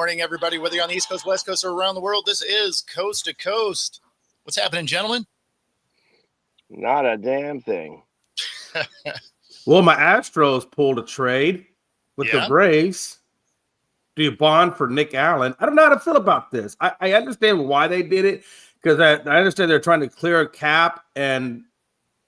morning, everybody. Whether you're on the East Coast, West Coast, or around the world, this is Coast to Coast. What's happening, gentlemen? Not a damn thing. Well, my Astros pulled a trade with the Braves. Do you bond for Nick Allen? I don't know how to feel about this. I understand why they did it, because I understand they're trying to clear a cap, and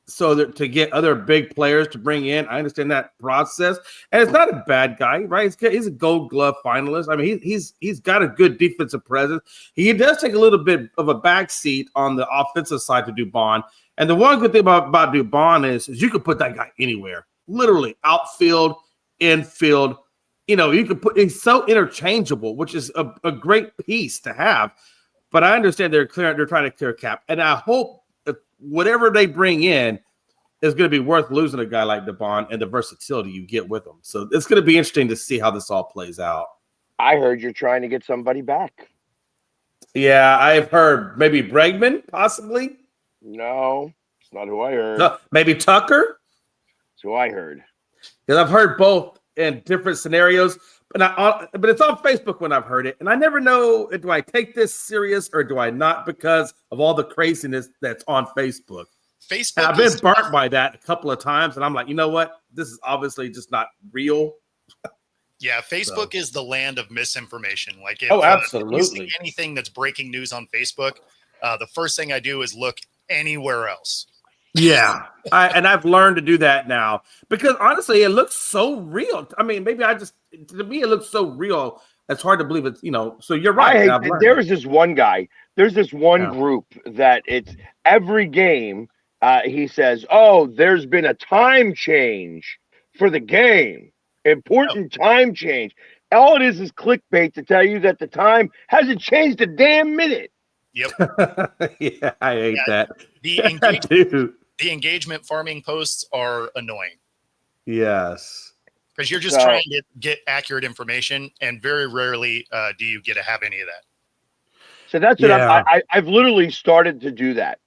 so that to get other big players to bring in. I understand that process, and it's not a bad guy, right? He's a Gold Glove finalist. I mean, he's got a good defensive presence. He does take a little bit of a backseat on the offensive side to Dubon. And the one good thing about Dubon is you can put that guy anywhere, literally outfield, infield. You know, you can put. He's so interchangeable, which is a great piece to have. But I understand they're trying to clear cap, and I hope that whatever they bring in is going to be worth losing a guy like Dubon and the versatility you get with him. So it's going to be interesting to see how this all plays out. I heard you're trying to get somebody back. Yeah, I've heard maybe Bregman, possibly. No, it's not who I heard. No, maybe Tucker. That's who I heard. Because I've heard both in different scenarios, but it's on Facebook when I've heard it, and I never know, do I take this serious or do I not, because of all the craziness that's on Facebook. And I've been burnt by that a couple of times, and I'm like, you know what? This is obviously just not real. Yeah, Facebook is the land of misinformation. Like, if, absolutely. If you see anything that's breaking news on Facebook, the first thing I do is look anywhere else. Yeah, I've learned to do that now, because honestly, it looks so real. I mean, maybe to me, it looks so real. It's hard to believe it's, so you're right. There's this one guy. There's this one group that it's every game. He says, "Oh, there's been a time change for the game. Important time change." All it is clickbait to tell you that the time hasn't changed a damn minute. Yep. Yeah, I hate that. The engagement farming posts are annoying. Yes. Because you're just trying to get accurate information, and very rarely do you get to have any of that. So that's what I've literally started to do that.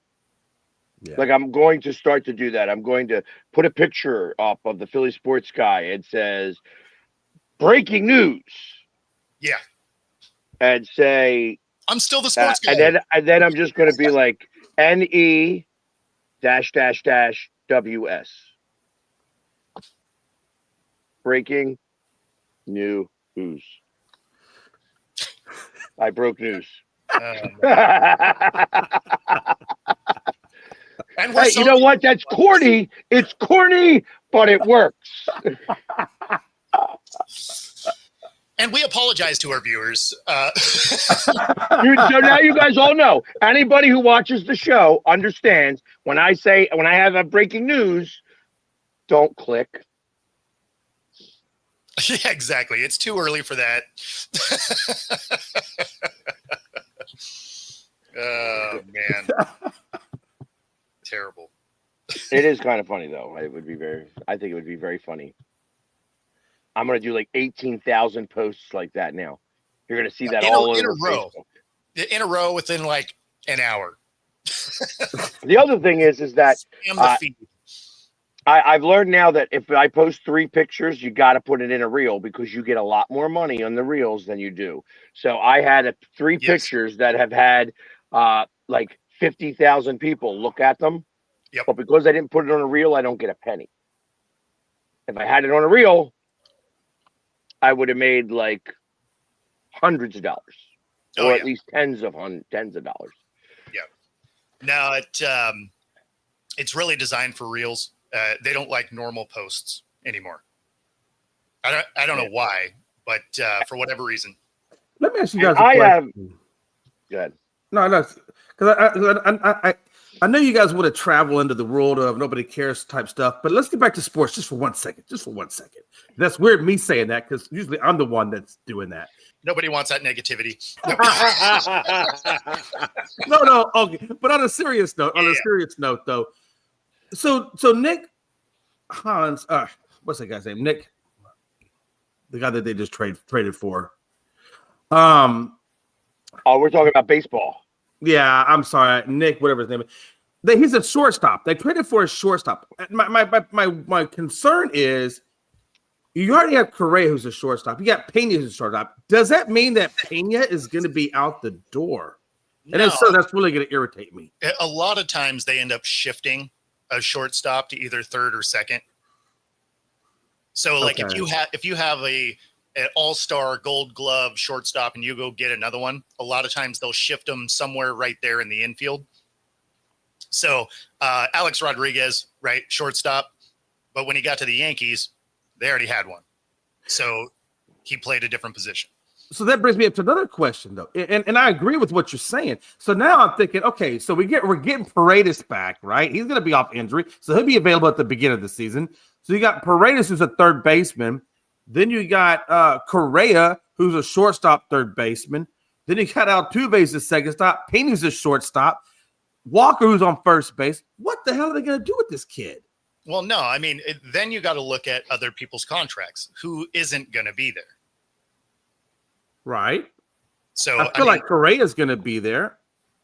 Yeah. Like, I'm going to start to do that. I'm going to put a picture up of the Philly sports guy. It says, breaking news. Yeah. And say, I'm still the sports guy. And then I'm just going to be like, NE --WS. Breaking news. I broke news. And hey, you know what? That's corny. It's corny, but it works. And we apologize to our viewers. So now you guys all know. Anybody who watches the show understands when I have a breaking news, don't click. Yeah, exactly. It's too early for that. Oh, man. Terrible. It is kind of funny, though. I think it would be very funny. I'm going to do like 18,000 posts like that now. You're going to see that all over Facebook. In a row within like an hour. The other thing is that I've learned now that if I post 3 pictures, you got to put it in a reel, because you get a lot more money on the reels than you do. So I had 3 pictures that have had like 50,000 people look at them. Yep. But because I didn't put it on a reel, I don't get a penny. If I had it on a reel, I would have made like hundreds of dollars, or at least tens of dollars. Yeah. No, it's really designed for reels. They don't like normal posts anymore. I don't know why, but for whatever reason. Let me ask you guys a question. Go ahead. No, because I know you guys want to travel into the world of nobody cares type stuff, but let's get back to sports just for 1 second. That's weird me saying that, because usually I'm the one that's doing that. Nobody wants that negativity. No, okay. But on a serious note, though. So Nick Hans, what's that guy's name? Nick, the guy that they just traded for. Oh, we're talking about baseball. Yeah, I'm sorry, Nick, whatever his name is. He's a shortstop. They traded for a shortstop. My concern is You already have Correa, who's a shortstop. You got Pena, who's a shortstop. Does that mean that Pena is going to be out the door? And No, if so, that's really going to irritate me. a lot of times they end up shifting a shortstop to either third or second. So like Okay. if you have an all-star Gold Glove shortstop and you go get another one, a lot of times they'll shift them somewhere right there in the infield. So Alex Rodriguez, right, shortstop, but when he got to the Yankees, they already had one. So he played a different position. So that brings me up to another question, though, and I agree with what you're saying. So now I'm thinking, okay, so we're getting Paredes back, right? He's going to be off injury, so he'll be available at the beginning of the season. So you got Paredes, who's a third baseman. Then you got Correa, who's a shortstop third baseman. Then you got Altuve, who's a second stop. Pena's a shortstop. Walker, who's on first base. What the hell are they going to do with this kid? Well, no, I mean, then you got to look at other people's contracts. Who isn't going to be there? Right. So I feel like Correa's going to be there.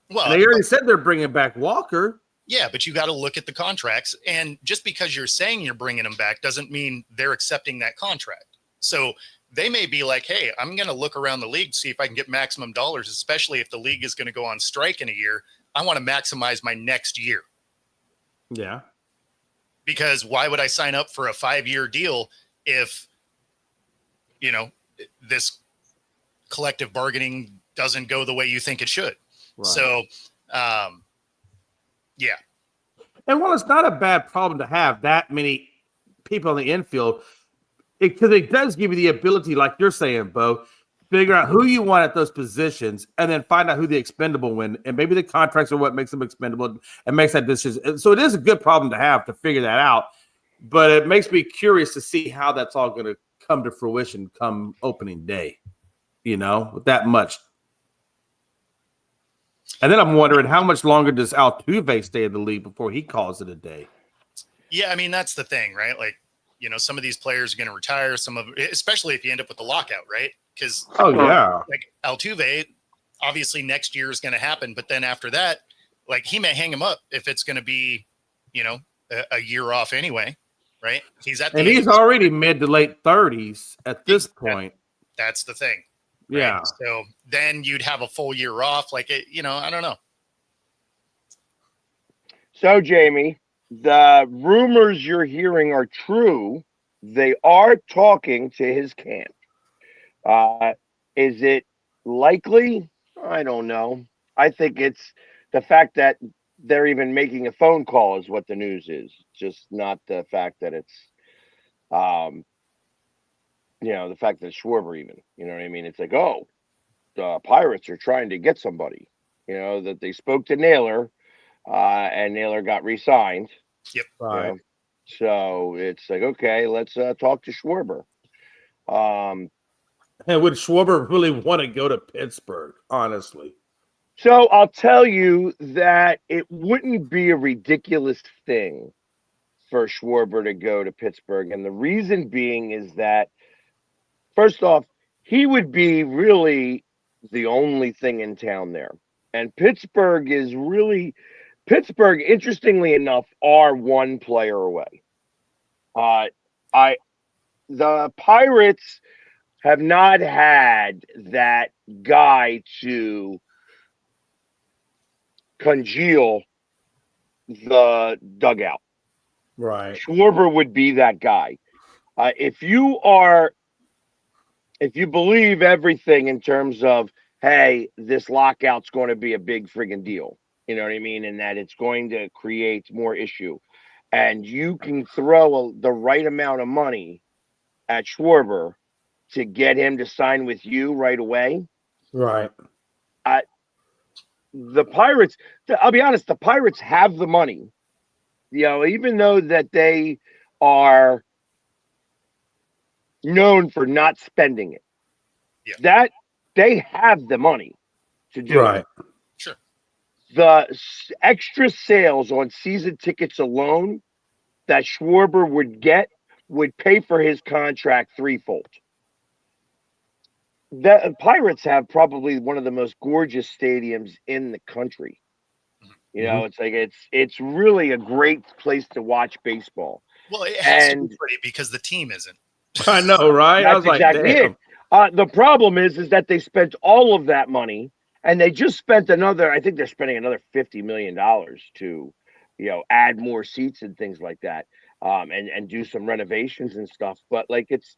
Well, and they already said they're bringing back Walker. Yeah, but you got to look at the contracts. And just because you're saying you're bringing them back doesn't mean they're accepting that contract. So they may be like, hey, I'm going to look around the league, see if I can get maximum dollars, especially if the league is going to go on strike in a year. I want to maximize my next year. Yeah. Because why would I sign up for a 5-year deal if, this collective bargaining doesn't go the way you think it should? Right. So, yeah. And while it's not a bad problem to have that many people in the infield, because it does give you the ability, like you're saying, Bo, figure out who you want at those positions and then find out who the expendable win. And maybe the contracts are what makes them expendable and makes that decision. So it is a good problem to have to figure that out. But it makes me curious to see how that's all going to come to fruition come opening day, with that much. And then I'm wondering how much longer does Altuve stay in the league before he calls it a day? Yeah, I mean, that's the thing, right? Like, some of these players are going to retire, especially if you end up with the lockout, right? Because like Altuve, obviously next year is going to happen, but then after that, like he may hang him up if it's going to be, a year off anyway, right? He's already mid to late 30s at this point. That's the thing. Right? Yeah. So then you'd have a full year off, I don't know. So Jamie, the rumors you're hearing are true. They are talking to his camp. Is it likely? I don't know. I think it's the fact that they're even making a phone call is what the news is. Just not the fact that it's, the fact that Schwarber even, you know what I mean? It's like, oh, the Pirates are trying to get somebody, that they spoke to Naylor, and Naylor got re-signed. Yep. Right. So it's like, okay, let's talk to Schwarber. And would Schwarber really want to go to Pittsburgh, honestly? So I'll tell you that it wouldn't be a ridiculous thing for Schwarber to go to Pittsburgh. And the reason being is that, first off, he would be really the only thing in town there. And Pittsburgh, interestingly enough, are one player away. The Pirates have not had that guy to congeal the dugout. Right. Schwarber would be that guy. If you believe everything in terms of, hey, this lockout's going to be a big friggin' deal, you know what I mean? And that it's going to create more issue. And you can throw the right amount of money at Schwarber to get him to sign with you right away. Right. The Pirates, I'll be honest, the Pirates have the money, even though that they are known for not spending it. Yeah. That they have the money to do right. it. Sure. The extra sales on season tickets alone that Schwarber would get would pay for his contract threefold. The Pirates have probably one of the most gorgeous stadiums in the country. It's like it's really a great place to watch baseball. Well, it has to be pretty because the team isn't. I know, right? I That's was like, exactly damn. it. The problem is that they spent all of that money, and they just spent another. I think they're spending another $50 million to, add more seats and things like that, and do some renovations and stuff. But like, it's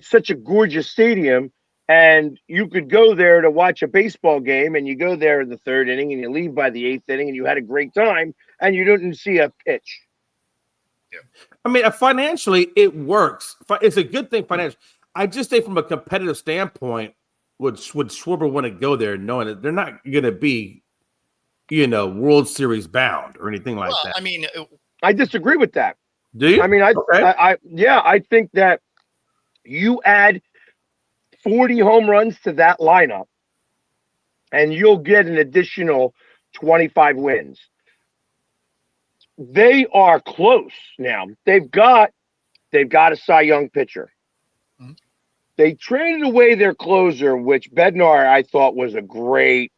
such a gorgeous stadium, and you could go there to watch a baseball game, and you go there in the third inning, and you leave by the eighth inning, and you had a great time, and you didn't see a pitch. I mean, financially, it works. It's a good thing financially. I just think from a competitive standpoint, would Schwarber want to go there knowing that they're not going to be, World Series bound or anything like that? I mean, I disagree with that. Do you? I mean, I think that you add 40 home runs to that lineup, and you'll get an additional 25 wins. They are close now. They've got a Cy Young pitcher. Mm-hmm. They traded away their closer, which Bednar I thought was a great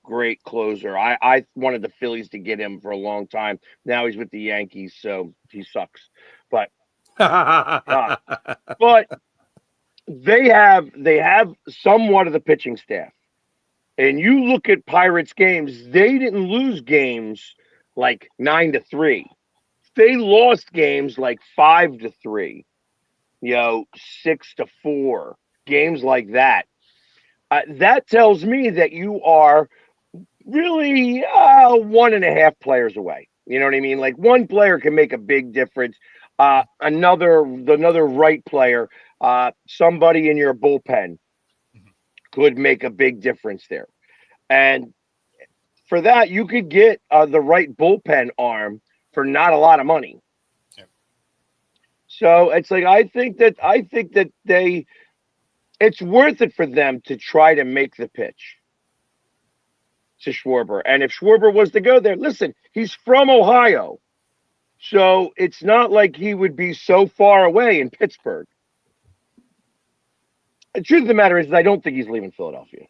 closer. I wanted the Phillies to get him for a long time. Now he's with the Yankees, so he sucks. But but they have somewhat of the pitching staff. And you look at Pirates games, they didn't lose games like 9-3. They lost games like 5-3, 6-4, games like that. That tells me that you are really 1.5 players away. You know what I mean? Like, one player can make a big difference. Another right player, somebody in your bullpen could make a big difference there. And for that, you could get the right bullpen arm for not a lot of money. Yeah. So it's like, I think that it's worth it for them to try to make the pitch to Schwarber. And if Schwarber was to go there, listen, he's from Ohio. So it's not like he would be so far away in Pittsburgh. The truth of the matter is, I don't think he's leaving Philadelphia.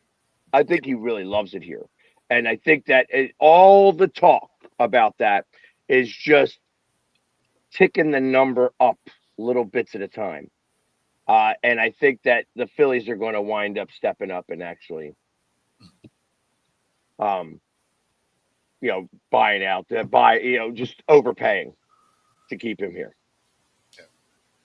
I think he really loves it here. And I think that all the talk about that is just ticking the number up little bits at a time. And I think that the Phillies are going to wind up stepping up and actually, buying out, just overpaying to keep him here.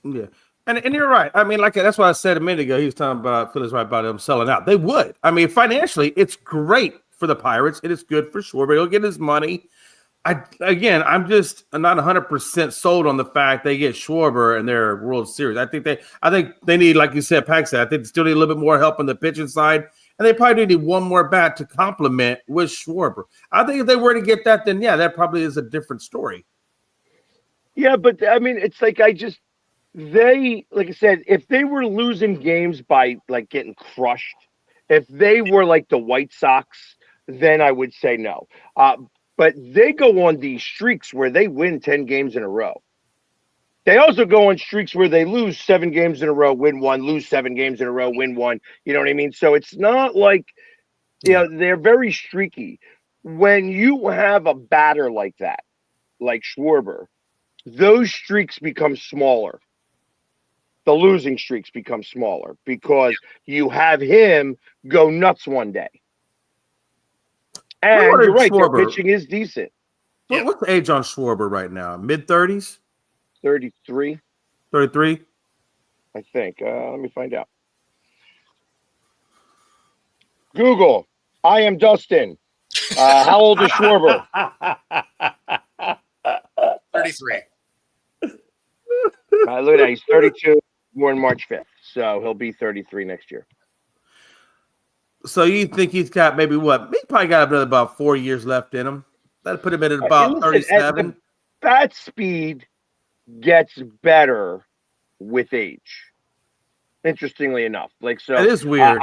Yeah. And you're right. I mean, that's what I said a minute ago. He was talking about Phillies right about them selling out. They would. I mean, financially, it's great for the Pirates. It is good for Schwarber. He'll get his money. I'm not 100% sold on the fact they get Schwarber in their World Series. I think they need, like you said, Pax said, I think they still need a little bit more help on the pitching side, and they probably need one more bat to complement with Schwarber. I think if they were to get that, then yeah, that probably is a different story. Yeah, but I mean, it's like like I said, if they were losing games by like getting crushed, if they were like the White Sox, then I would say no. But they go on these streaks where they win 10 games in a row. They also go on streaks where they lose 7 games in a row, win 1, lose 7 games in a row, win 1. You know what I mean? So it's not like, they're very streaky. When you have a batter like that, like Schwarber, those streaks become smaller. The losing streaks become smaller because you have him go nuts one day. And you're right, their pitching is decent. What's the age on Schwarber right now? Mid-30s? 33. 33? I think. Let me find out. Google. I am Dustin. How old is Schwarber? 33. Look at that. He's 32, born March 5th. So he'll be 33 next year. So you think he's got maybe what? He probably got about 4 years left in him. That'd put him at about 37. Bat speed gets better with age. Interestingly enough, it is weird.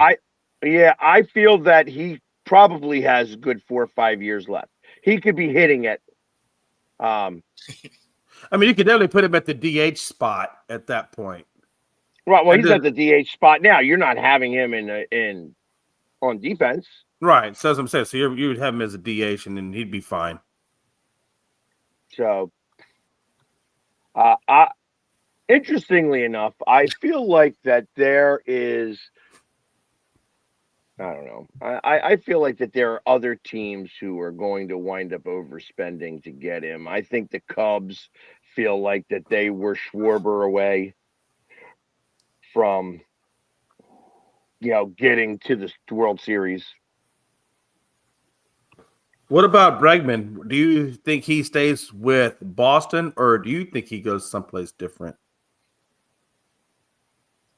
I feel that he probably has a good 4 or 5 years left. He could be hitting it. I mean, you could definitely put him at the DH spot at that point. Right. Well, he's at the DH spot now. You're not having him in on defense. Right. So as I'm saying, so you would have him as a DH, and then he'd be fine. Interestingly enough, I feel like that there is. I don't know. I feel like that there are other teams who are going to wind up overspending to get him. I think the Cubs feel like that they were Schwarber away from, getting to the World Series. What about Bregman? Do you think he stays with Boston, or do you think he goes someplace different?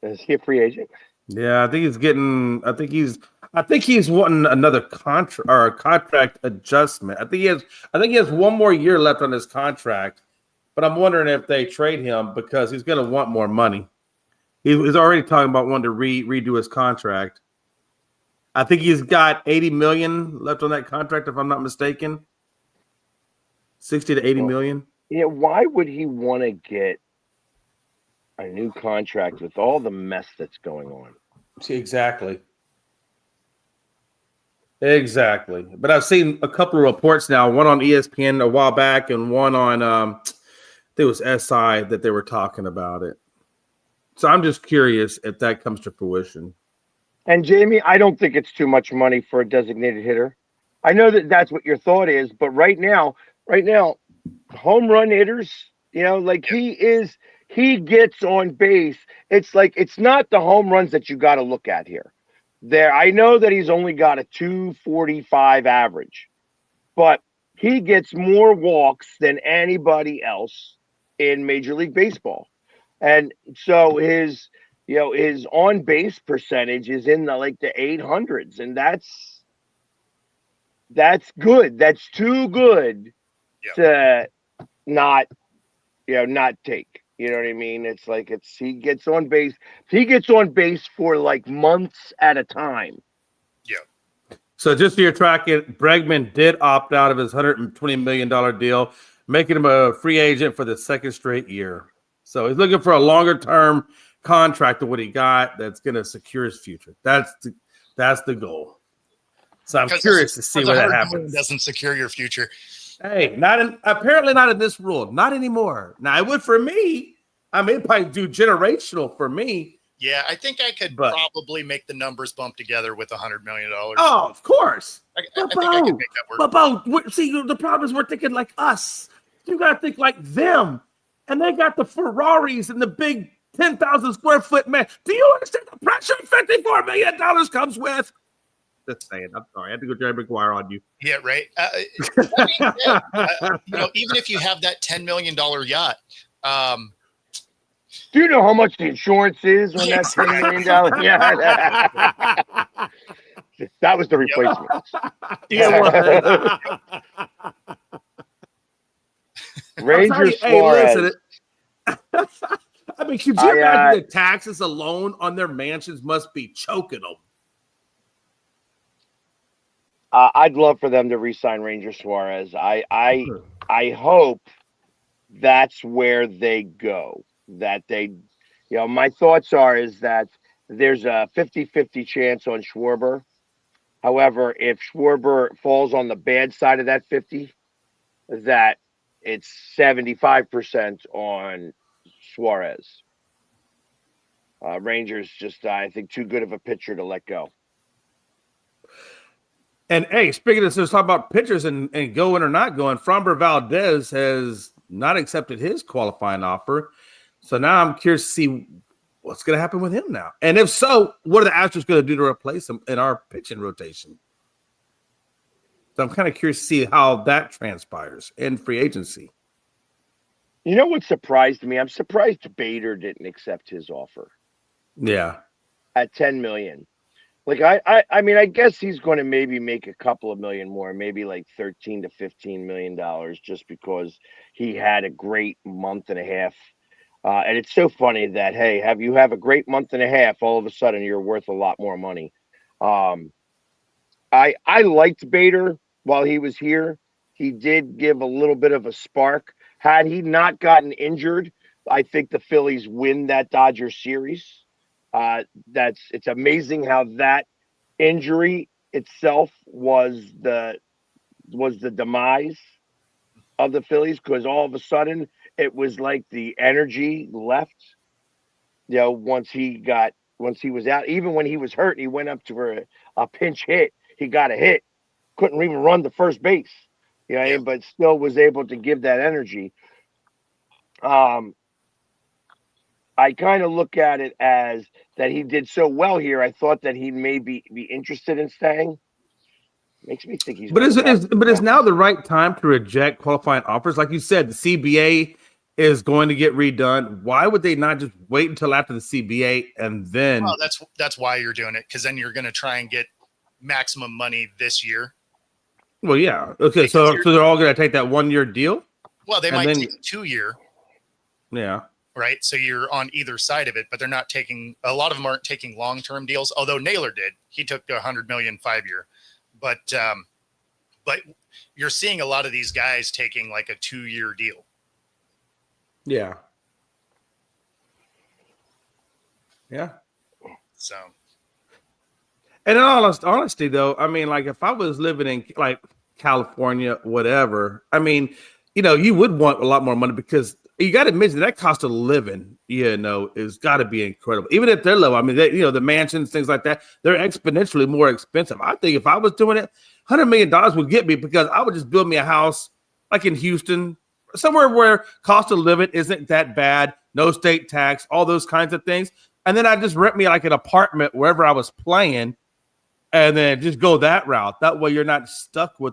Is he a free agent? Yeah, I think he's getting. I think he's wanting another contract or a contract adjustment. I think he has one more year left on his contract, but I'm wondering if they trade him because he's going to want more money. He's already talking about wanting to redo his contract. I think he's got $80 million left on that contract, if I'm not mistaken. 60 to 80 million. Yeah, why would he want to get a new contract with all the mess that's going on? See, exactly. But I've seen a couple of reports now, one on ESPN a while back and one on I think it was SI that they were talking about it. So I'm just curious if that comes to fruition. And Jamie, I don't think it's too much money for a designated hitter. I know that that's what your thought is, but right now, home run hitters, he gets on base. It's like, it's not the home runs that you got to look at here. I know that he's only got a 245 average, but he gets more walks than anybody else in Major League Baseball. And so his on base percentage is in the 800s, and that's good. That's too good to not take. You know what I mean? It's like he gets on base. He gets on base for months at a time. Yeah. So just so you're tracking, Bregman did opt out of his $120 million deal, making him a free agent for the second straight year. So he's looking for a longer term contract than what he got that's going to secure his future. That's the goal. So I'm curious to see what that happens. Doesn't secure your future. Hey, apparently not in this world. Not anymore. Now it would for me. I mean, it'd probably do generational for me. Yeah, I think I could probably make the numbers bump together with $100 million. Oh, of course. I think I could make that work. But Bo, see, the problem is we're thinking like us. You got to think like them. And they got the Ferraris and the big 10,000 square foot man. Do you understand the pressure $54 million comes with? Just saying. I'm sorry. I had to go Jerry Maguire on you. Yeah, right. Even if you have that $10 million yacht, do you know how much the insurance is on that $10 million yacht? That was the replacement. Rangers Suarez. I mean, could you imagine the taxes alone on their mansions must be choking them? I'd love for them to re-sign Ranger Suarez. I hope that's where they go. That they, my thoughts is that there's a 50-50 chance on Schwarber. However, if Schwarber falls on the bad side of that 50, that it's 75% on Suarez. Rangers just, I think, too good of a pitcher to let go. And hey, speaking of this, talk about pitchers and going or not going, Framber Valdez has not accepted his qualifying offer. So now I'm curious to see what's going to happen with him now. And if so, what are the Astros going to do to replace him in our pitching rotation? So I'm kind of curious to see how that transpires in free agency. You know what surprised me? I'm surprised Bader didn't accept his offer. Yeah. At $10 million. I mean, I guess he's going to maybe make a couple of million more, maybe like $13 to $15 million just because he had a great month and a half. And it's so funny that, hey, you have a great month and a half, all of a sudden you're worth a lot more money. I liked Bader while he was here. He did give a little bit of a spark. Had he not gotten injured, I think the Phillies win that Dodgers series. It's amazing how that injury itself was the demise of the Phillies because all of a sudden it was like the energy left. Once he was out, even when he was hurt, he went up to a pinch hit. He got a hit, couldn't even run to first base. Yeah. But still was able to give that energy. I kind of look at it as that he did so well here. I thought that he may be interested in staying. Makes me think he's. But is now the right time to reject qualifying offers? Like you said, the CBA is going to get redone. Why would they not just wait until after the CBA and then? Well, that's why you're doing it, because then you're going to try and get maximum money this year. Well, yeah. Okay, so they're all going to take that 1-year deal. Well, they might take a 2-year. Yeah. Right. So you're on either side of it, but they're not taking. A lot of them aren't taking long-term deals. Although Naylor did, he took $100 million 5-year. But you're seeing a lot of these guys taking like a 2-year deal. Yeah. Yeah. So. And in all honesty, though, I mean, like if I was living in like California, whatever, I mean, you would want a lot more money because you got to admit that cost of living, is got to be incredible. Even if they're low, I mean, the mansions, things like that, they're exponentially more expensive. I think if I was doing it, $100 million would get me because I would just build me a house like in Houston, somewhere where cost of living isn't that bad, no state tax, all those kinds of things. And then I just rent me like an apartment wherever I was playing and then just go that route. That way you're not stuck with,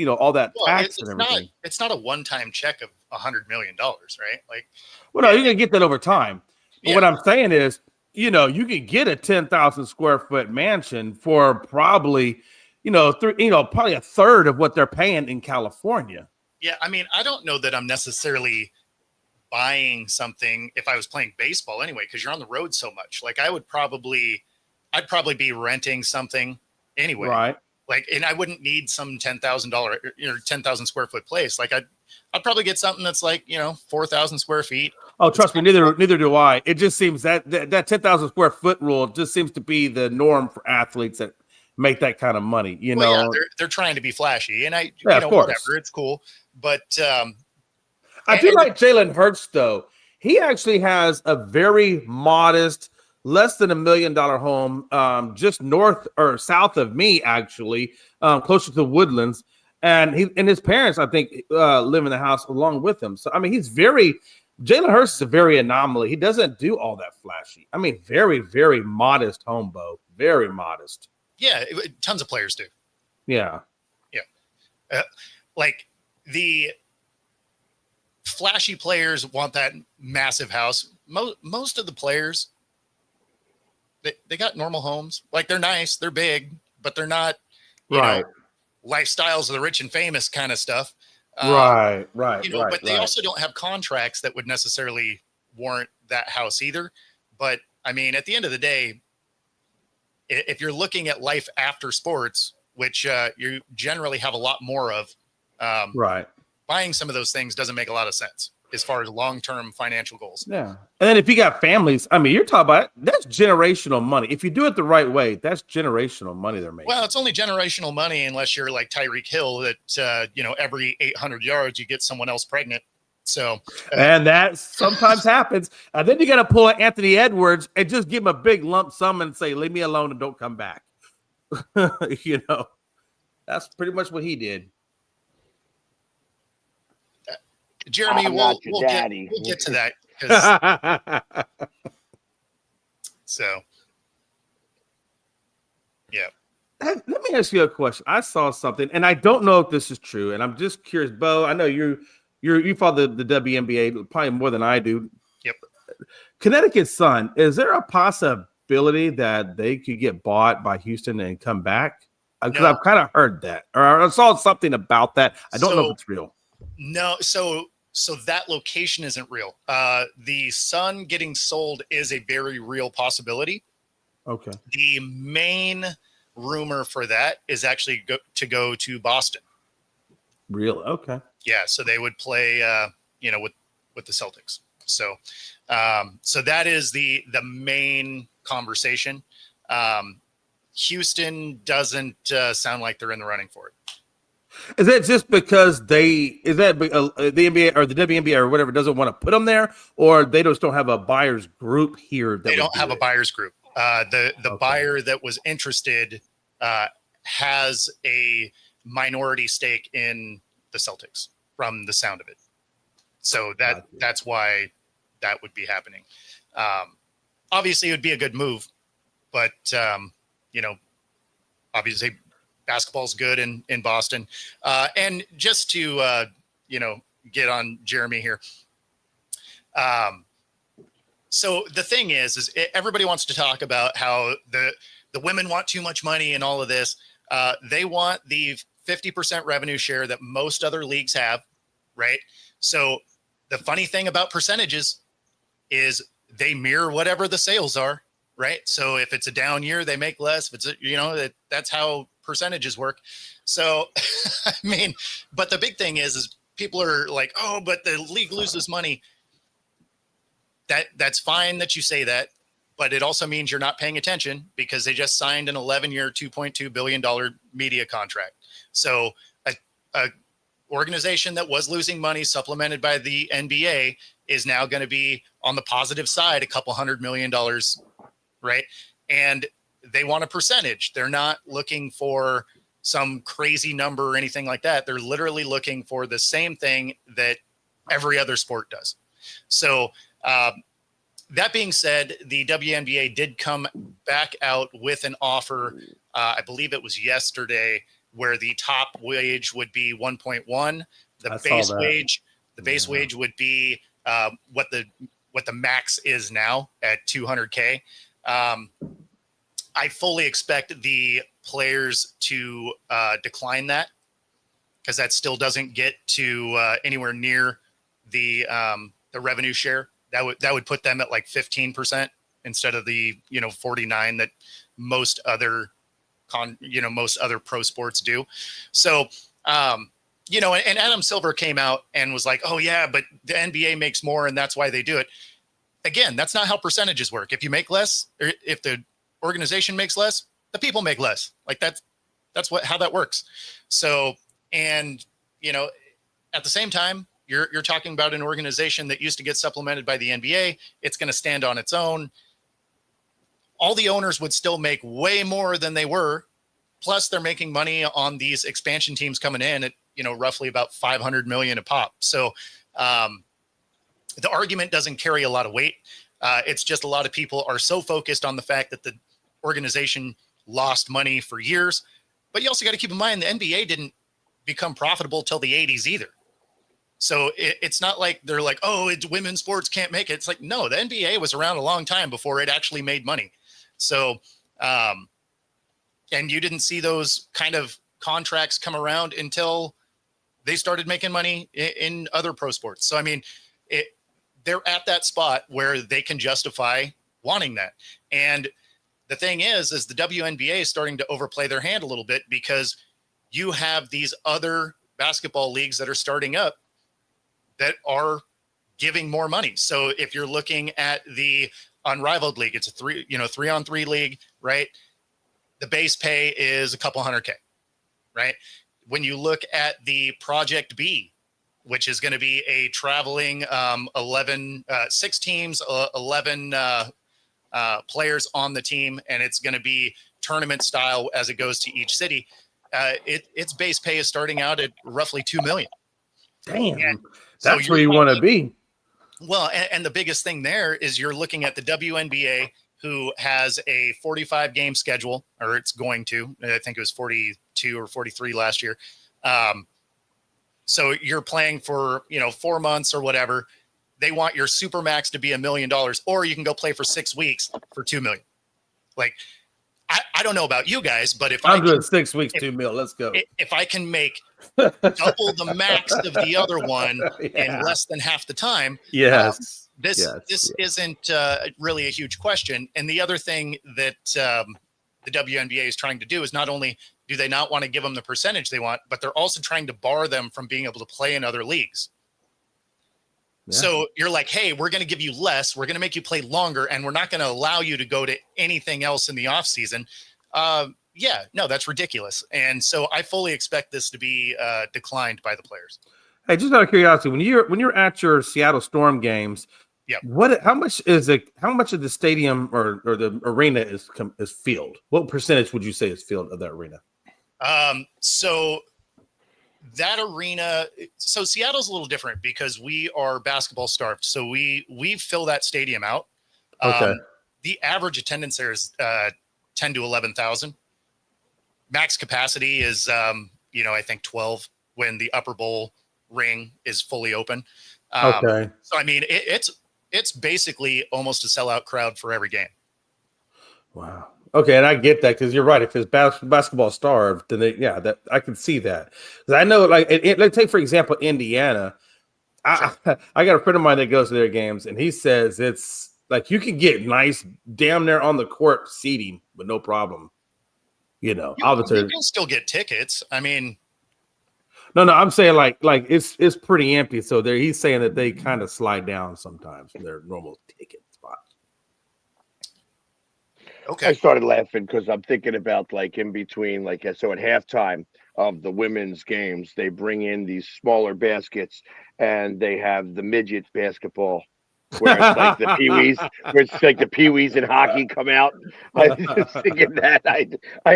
all that tax and everything. It's not a one-time check of $100 million, right? Like, well, no, you're going to get that over time. But what I'm saying is, you can get a 10,000 square foot mansion for probably, probably a third of what they're paying in California. Yeah. I mean, I don't know that I'm necessarily buying something if I was playing baseball anyway, because you're on the road so much. Like I'd probably be renting something anyway. Right. Like, and I wouldn't need some $10,000, 10,000 square foot place. Like I'd probably get something that's like, 4,000 square feet. Oh, trust me, neither do I. It just seems that 10,000 square foot rule just seems to be the norm for athletes that make that kind of money. Yeah, they're trying to be flashy, and of course, whatever, it's cool. But I do like Jalen Hurts though. He actually has a very modest, less than $1 million home, just north or south of me, actually, closer to Woodlands. And his parents, I think, live in the house along with him. So, I mean, Jalen Hurts is a very anomaly. He doesn't do all that flashy. I mean, very, very modest home, Bo. Very modest. Yeah, tons of players do. Yeah. Yeah. Like the flashy players want that massive house. Most of the players, they got normal homes. Like they're nice, they're big, but they're not, lifestyles of the rich and famous kind of stuff. Right. But they also don't have contracts that would necessarily warrant that house either. But I mean, at the end of the day, if you're looking at life after sports, which you generally have a lot more of, buying some of those things doesn't make a lot of sense as far as long-term financial goals. Yeah. And then if you got families, I mean, you're talking about that's generational money. If you do it the right way, that's generational money they're making. Well, it's only generational money unless you're like Tyreek Hill that, every 800 yards you get someone else pregnant. So, and that sometimes happens. And then you got to pull an Anthony Edwards and just give him a big lump sum and say, leave me alone and don't come back. That's pretty much what he did. Jeremy, we'll get to that. So, yeah. Let me ask you a question. I saw something, and I don't know if this is true, and I'm just curious, Bo. I know you follow the WNBA probably more than I do. Yep. Connecticut Sun, is there a possibility that they could get bought by Houston and come back? Because I've kind of heard that, or I saw something about that. I don't know if it's real. No, so that location isn't real. The Sun getting sold is a very real possibility. Okay. The main rumor for that is actually to go to Boston. Real? Okay. Yeah, so they would play, with the Celtics. So that is the main conversation. Houston doesn't sound like they're in the running for it. Is that just because the NBA or the WNBA or whatever doesn't want to put them there, or they just don't have a buyers group here? They don't have a buyers group. The buyer that was interested has a minority stake in the Celtics from the sound of it. So that's why that would be happening. Obviously, it would be a good move, but obviously basketball's good in Boston. And just to get on Jeremy here. So the thing is everybody wants to talk about how the women want too much money and all of this. They want the 50% revenue share that most other leagues have, right? So the funny thing about percentages is they mirror whatever the sales are, right? So if it's a down year, they make less. If it's that's how percentages work. So I mean, but the big thing is people are like, oh, but the league loses money. That's fine that you say that, but it also means you're not paying attention because they just signed an 11-year, $2.2 billion media contract. So a organization that was losing money supplemented by the NBA is now going to be on the positive side, a couple $100 million, right? And they want a percentage. They're not looking for some crazy number or anything like that. They're literally looking for the same thing that every other sport does. So that being said, the WNBA did come back out with an offer. I believe it was yesterday, where the top wage would be 1.1. The base wage would be what the max is now at 200K. I fully expect the players to decline that because that still doesn't get to anywhere near the revenue share. That would put them at like 15% instead of the 49 that most other pro sports do. So and Adam Silver came out and was like, oh yeah, but the NBA makes more and that's why they do it. Again, that's not how percentages work. If you make less, or if the organization makes less, the people make less. Like that's how that works. So, and at the same time, you're talking about an organization that used to get supplemented by the NBA. It's going to stand on its own. All the owners would still make way more than they were. Plus they're making money on these expansion teams coming in at, roughly about 500 million a pop. So, the argument doesn't carry a lot of weight. It's just a lot of people are so focused on the fact that the organization lost money for years, but you also got to keep in mind the NBA didn't become profitable till the 80s either. So it's not like they're like, oh, it's women's sports can't make it. It's like, no, the NBA was around a long time before it actually made money. So, and you didn't see those kind of contracts come around until they started making money in other pro sports. So, I mean, they're at that spot where they can justify wanting that. And the thing is the WNBA is starting to overplay their hand a little bit because you have these other basketball leagues that are starting up that are giving more money. So if you're looking at the Unrivaled League, it's a 3-on-3 league, right? The base pay is a couple $100K, right? When you look at the Project B, which is going to be a traveling 6 teams, 11 players on the team, and it's going to be tournament style as it goes to each city. Its base pay is starting out at roughly $2 million. Damn, and that's where you want to be. Well, and the biggest thing there is you're looking at the WNBA, who has a 45 game schedule, or it's going to. I think it was 42 or 43 last year. So you're playing for 4 months or whatever. They want your super max to be $1 million, or you can go play for 6 weeks for $2 million. Like, I don't know about you guys, but if I'm good, 6 weeks, $2 million. Let's go. If I can make double the max of the other one in less than half the time, yes, this isn't really a huge question. And the other thing that the WNBA is trying to do is not only do they not want to give them the percentage they want, but they're also trying to bar them from being able to play in other leagues. Yeah. So you're like, hey, we're going to give you less. We're going to make you play longer, and we're not going to allow you to go to anything else in the off season. Yeah, no, that's ridiculous. And so I fully expect this to be declined by the players. Hey, just out of curiosity, when you're at your Seattle Storm games, Yep. how much of the stadium or the arena is filled? What percentage would you say is filled of that arena? So that arena, so Seattle's a little different because we are basketball starved. So we fill that stadium out. Okay. The average attendance there is 10 to 11,000. Max capacity is, I think 12 when the upper bowl ring is fully open. Okay. So, I mean, it's basically almost a sellout crowd for every game. Wow. Okay, and I get that because you're right. If it's basketball starved, then that I can see that. Because I know, like, let's take for example Indiana. I got a friend of mine that goes to their games, and he says it's like you can get nice, damn near on the court seating with no problem. You can still get tickets. I mean, no, I'm saying like it's pretty empty. So he's saying that they kind of slide down sometimes from their normal ticket spots. Okay. I started laughing because I'm thinking about like in between, so at halftime of the women's games, they bring in these smaller baskets and they have the midget basketball. Where it's like the peewees, in hockey come out. I was just thinking that I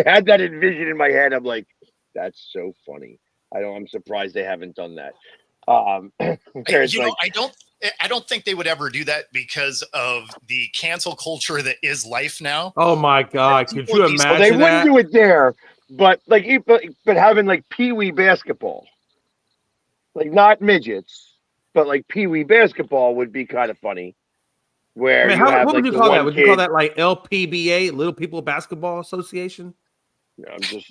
had that envision in my head. I'm like, that's so funny. I'm surprised they haven't done that. I don't think they would ever do that because of the cancel culture that is life now. Oh my God! Could you imagine? Well, they wouldn't do it there, but having like peewee basketball, like not midgets. But like peewee basketball would be kind of funny. Where what would you call that? Would you call that like LPBA, Little People Basketball Association? No, I'm just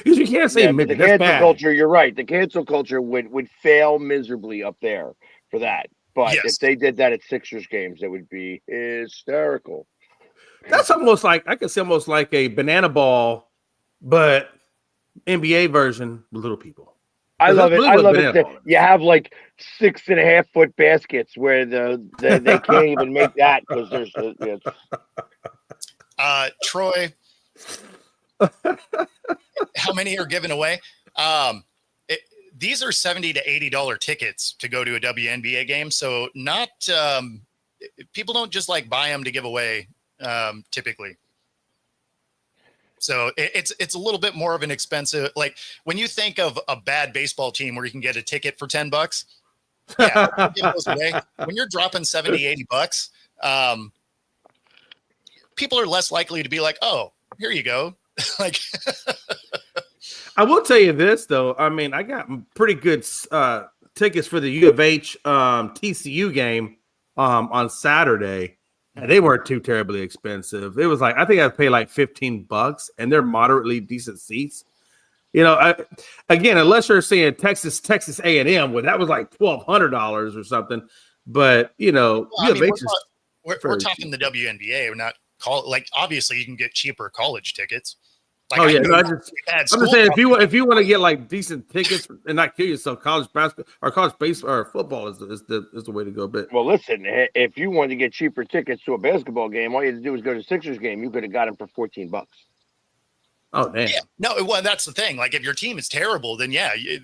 you can't say midget. The cancel culture. You're right. The cancel culture would fail miserably up there for that. But if they did that at Sixers games, it would be hysterical. That's almost like a banana ball, but NBA version with little people. I love it. I love it. You have like 6.5-foot baskets where they can't even make that because there's. Troy, how many are given away? These are $70 to $80 tickets to go to a WNBA game, so not people don't just like buy them to give away typically. So it's a little bit more of an expensive, like when you think of a bad baseball team where you can get a ticket for $10, yeah, give those away. When you're dropping $70, $80, people are less likely to be like, oh, here you go. Like, I will tell you this though. I mean, I got pretty good tickets for the U of H TCU game on Saturday. And they weren't too terribly expensive. It was like, I think I'd pay like $15 and they're moderately decent seats. Again, unless you're saying Texas A&M, well, that was like $1,200 or something. But, we're talking the WNBA. We're not obviously you can get cheaper college tickets. Like, I'm just saying if you want to get like decent tickets and not kill yourself, college basketball or college baseball or football is the way to go. But listen, if you wanted to get cheaper tickets to a basketball game, all you had to do was go to Sixers game. You could have got them for $14. Oh damn! Yeah. No, well, that's the thing. Like, if your team is terrible, then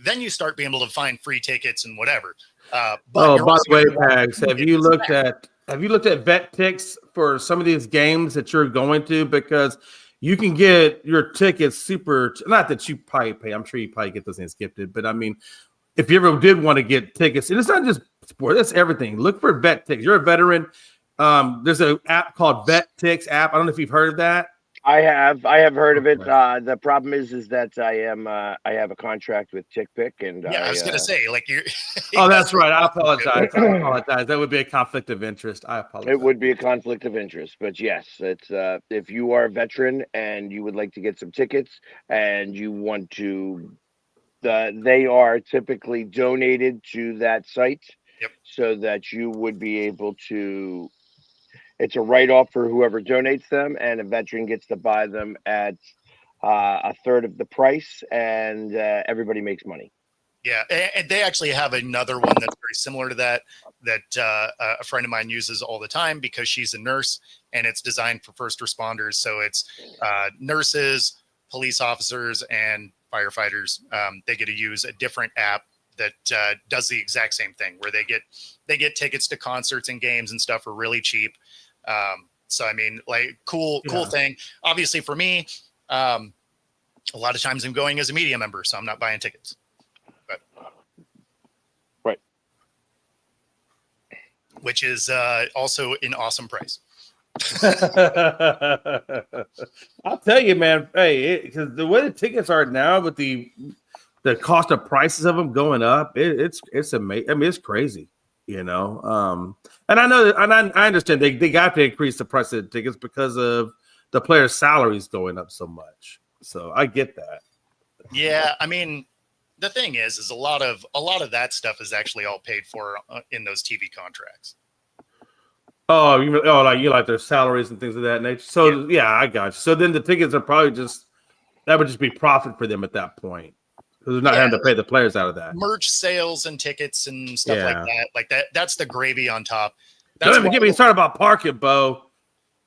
then you start being able to find free tickets and whatever. By the way, Pags, have you looked at vet ticks for some of these games that you're going to? Because you can get your tickets super. Not that you probably pay. I'm sure you probably get those things gifted. But I mean, if you ever did want to get tickets, and it's not just sport, that's everything. Look for vet ticks. You're a veteran. There's an app called Vet Ticks app. I don't know if you've heard of that. I have heard of it. The problem is that I have a contract with TickPick, and I was gonna say, like, you're. Oh, that's right. I apologize. That would be a conflict of interest. I apologize. It would be a conflict of interest, but yes, it's if you are a veteran and you would like to get some tickets and you want to, they are typically donated to that site, so that you would be able to. It's a write-off for whoever donates them, and a veteran gets to buy them at a third of the price, and everybody makes money. Yeah, and they actually have another one that's very similar to that a friend of mine uses all the time because she's a nurse, and it's designed for first responders. So it's nurses, police officers, and firefighters. They get to use a different app that does the exact same thing, where they get tickets to concerts and games and stuff for really cheap. So I mean, like, cool thing. Obviously, for me, a lot of times I'm going as a media member, so I'm not buying tickets. But right, which is also an awesome price. I'll tell you, man. Hey, because the way the tickets are now, with the cost of prices of them going up, it's amazing. I mean, it's crazy, you know. And I know, and I understand they got to increase the price of the tickets because of the players' salaries going up so much. So I get that. Yeah, I mean, the thing is a lot of that stuff is actually all paid for in those TV contracts. Oh, you like their salaries and things of that nature. So yeah, I got you. So then the tickets are probably that would just be profit for them at that point, because they're not having to pay the players out of that. Merch sales and tickets and stuff like that. That's the gravy on top. Don't even get me started about parking, Bo.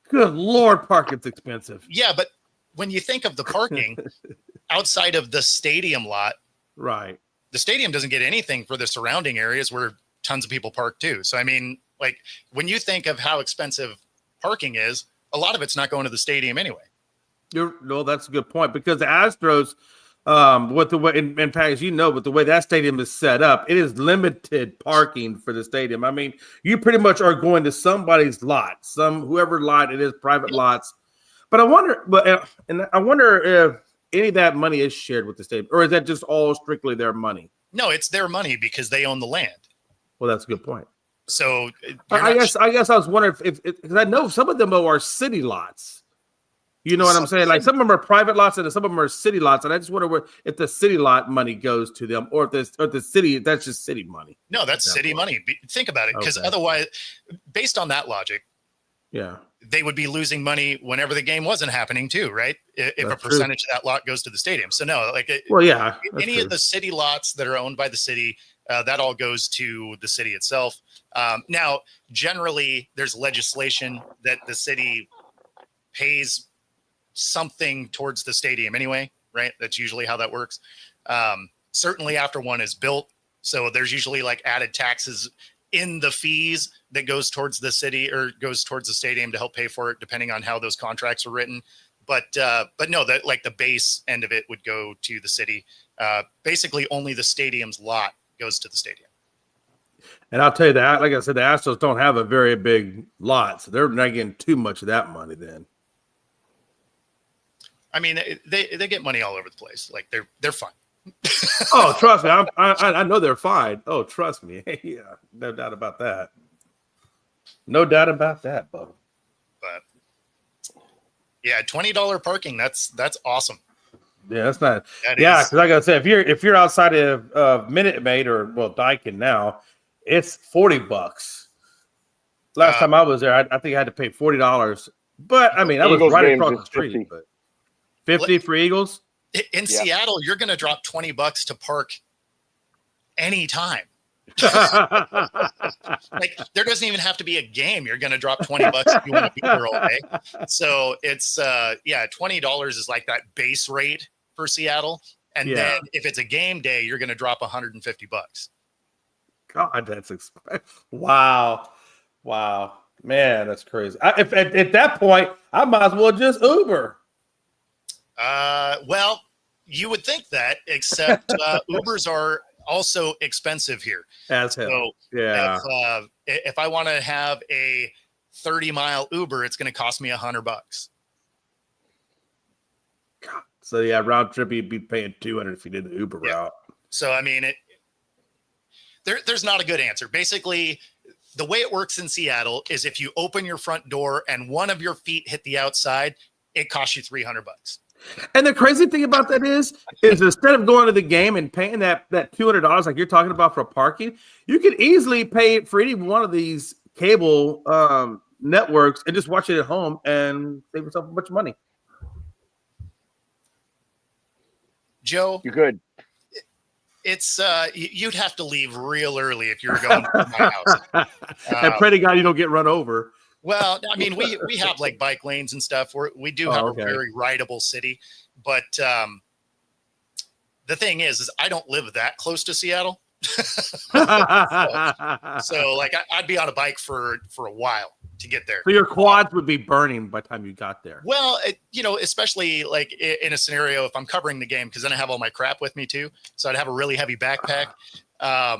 Good Lord, parking's expensive. Yeah, but when you think of the parking outside of the stadium lot, right? The stadium doesn't get anything for the surrounding areas where tons of people park too. So I mean, like, when you think of how expensive parking is, a lot of it's not going to the stadium anyway. That's a good point, because the Astros, with the way, and Pat, as you know, with the way that stadium is set up, it is limited parking for the stadium. I mean, you pretty much are going to somebody's lot, whoever lot it is, private lots. But I wonder if any of that money is shared with the stadium, or is that just all strictly their money? No, it's their money because they own the land. Well, that's a good point. So I guess I was wondering if because I know some of them are city lots. You know what I'm saying? Like, some of them are private lots and some of them are city lots, and I just wonder if the city lot money goes to them, or if the city, that's just city money. No, that's city money. Think about it, because otherwise, based on that logic, they would be losing money whenever the game wasn't happening too, right? If a percentage of that lot goes to the stadium. So no, like, any of the city lots that are owned by the city, that all goes to the city itself. Now, generally, there's legislation that the city pays something towards the stadium anyway, right? That's usually how that works. Certainly after one is built. So there's usually like added taxes in the fees that goes towards the city or goes towards the stadium to help pay for it, depending on how those contracts are written. But no, that, like, the base end of it would go to the city. Basically only the stadium's lot goes to the stadium. And I'll tell you that, like I said, the Astros don't have a very big lot, so they're not getting too much of that money then. I mean, they get money all over the place. Like, they're fine. Oh, trust me, I know they're fine. Oh, trust me, yeah, no doubt about that. No doubt about that, Bo. But yeah, $20 parking. That's awesome. Yeah, that's not. Because like I said, if you're outside of Minute Maid or Daikin now, it's $40. Last time I was there, I think I had to pay $40. But I mean, I was right across the street. 50. But 50 for Eagles. In Seattle, you're going to drop $20 to park anytime. Like, there doesn't even have to be a game. You're going to drop $20 if you want to be there all day. So it's $20 is like that base rate for Seattle, and then if it's a game day, you're going to drop $150. God, that's expensive. Wow, man, that's crazy. If at that point, I might as well just Uber. Well, you would think that, except Ubers are also expensive here. As hell. Yeah. If I want to have a 30-mile Uber, it's going to cost me $100. God. So yeah, round trip you'd be paying $200 if you did the Uber route. So I mean, there's not a good answer. Basically, the way it works in Seattle is if you open your front door and one of your feet hit the outside, it costs you $300. And the crazy thing about that is instead of going to the game and paying that $200 like you're talking about for parking, you could easily pay for any one of these cable networks and just watch it at home and save yourself a bunch of money. Joe, you could. It's you'd have to leave real early if you were going to my house. And pray to God you don't get run over. Well, I mean, we have like bike lanes and stuff. We do have a very rideable city, but the thing is I don't live that close to Seattle. so like I'd be on a bike for a while to get there. So your quads would be burning by the time you got there. Well, especially like in a scenario if I'm covering the game, because then I have all my crap with me too. So I'd have a really heavy backpack. Yeah.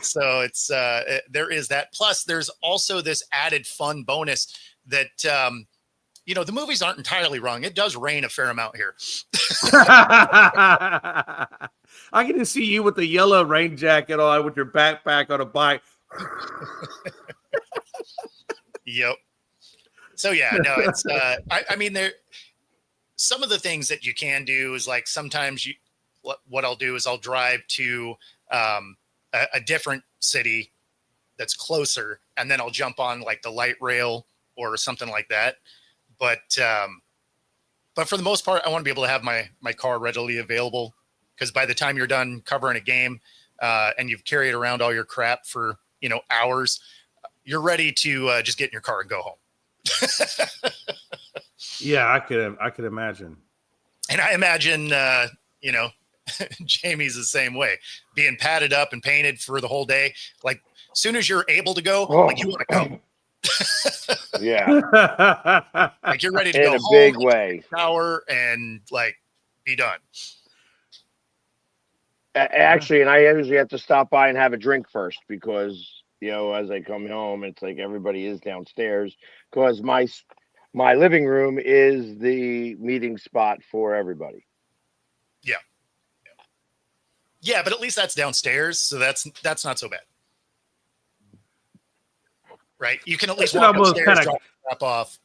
So it's there is that. Plus, there's also this added fun bonus that the movies aren't entirely wrong. It does rain a fair amount here. I get to see you with the yellow rain jacket on, with your backpack on a bike. Yep. So yeah, no, it's I mean, there some of the things that you can do is like sometimes what I'll do is I'll drive to a different city that's closer, and then I'll jump on like the light rail or something like that. But for the most part, I want to be able to have my car readily available, because by the time you're done covering a game and you've carried around all your crap for hours, you're ready to just get in your car and go home. Yeah, I could imagine. And I imagine Jamie's the same way, being padded up and painted for the whole day. Like, as soon as you're able to go, like you want to go. Yeah. Like you're ready to go in a home, big way. shower, and like be done. Actually, and I usually have to stop by and have a drink first, because as I come home, it's like everybody is downstairs, because my living room is the meeting spot for everybody. Yeah, but at least that's downstairs, so that's not so bad. Right? You can at least walk upstairs, drop the crap off.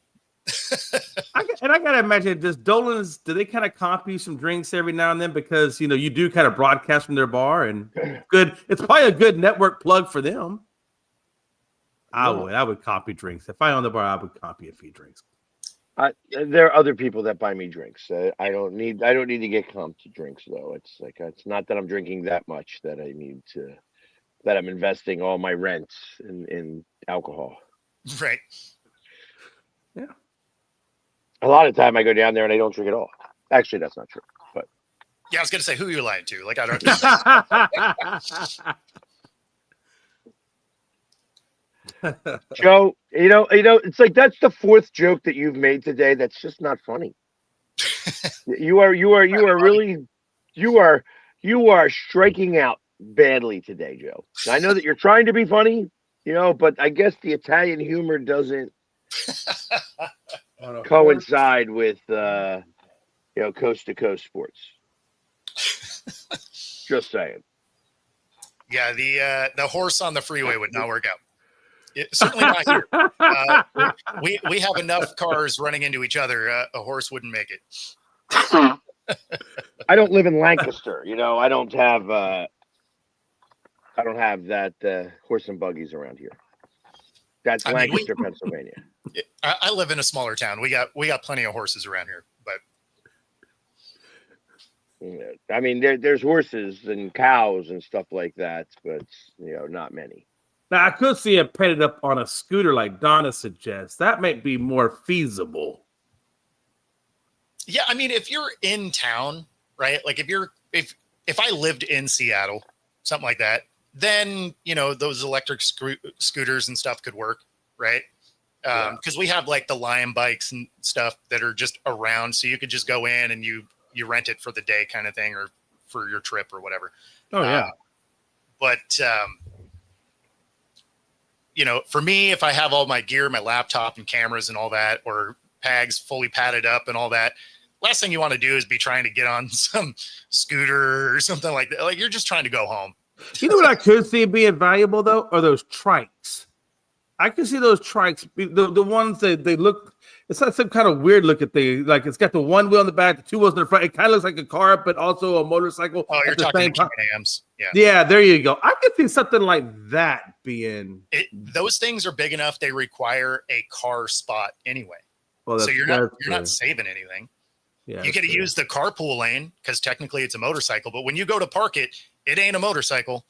I gotta imagine, does Dolan's, do they kind of comp you some drinks every now and then, because you do kind of broadcast from their bar, and it's probably a good network plug for them. I would copy drinks. If I own the bar, I would copy a few drinks. There are other people that buy me drinks. I don't need to get comped to drinks, though. It's not that I'm drinking that much that I'm investing all my rent in alcohol. Right. Yeah. A lot of time I go down there and I don't drink at all. Actually, that's not true. But yeah, I was gonna say, who are you lying to? Like, I don't. Joe, it's like that's the fourth joke that you've made today that's just not funny. You are striking out badly today, Joe. I know that you're trying to be funny, but I guess the Italian humor doesn't coincide with coast to coast sports. Just saying. Yeah, the horse on the freeway would not work out. Certainly not here. We have enough cars running into each other. A horse wouldn't make it. I don't live in Lancaster. I don't have that horse and buggies around here. That's Lancaster, Pennsylvania. I live in a smaller town. We got plenty of horses around here, but I mean, there's horses and cows and stuff like that, but not many. Now, I could see it petted up on a scooter like Donna suggests. That might be more feasible. Yeah, I mean, if you're in town, right? Like if I lived in Seattle, something like that, then those electric scooters and stuff could work, right? Because we have like the Lion bikes and stuff that are just around, so you could just go in and you rent it for the day, kind of thing, or for your trip or whatever. Oh yeah. But for me, if I have all my gear, my laptop and cameras and all that, or pags fully padded up and all that, last thing you want to do is be trying to get on some scooter or something like that. Like, you're just trying to go home. You know what I could see being valuable, though, are those trikes. I can see those trikes, the ones that they look, it's not some kind of weird looking thing. Like, it's got the one wheel in the back, the two wheels in the front. It kind of looks like a car, but also a motorcycle. Oh, you're talking Can-Ams. Yeah. Yeah, there you go. I could see something like that being. Those things are big enough. They require a car spot anyway. Well, so you're not saving anything. Yeah, you get to use the carpool lane because technically it's a motorcycle, but when you go to park it, it ain't a motorcycle.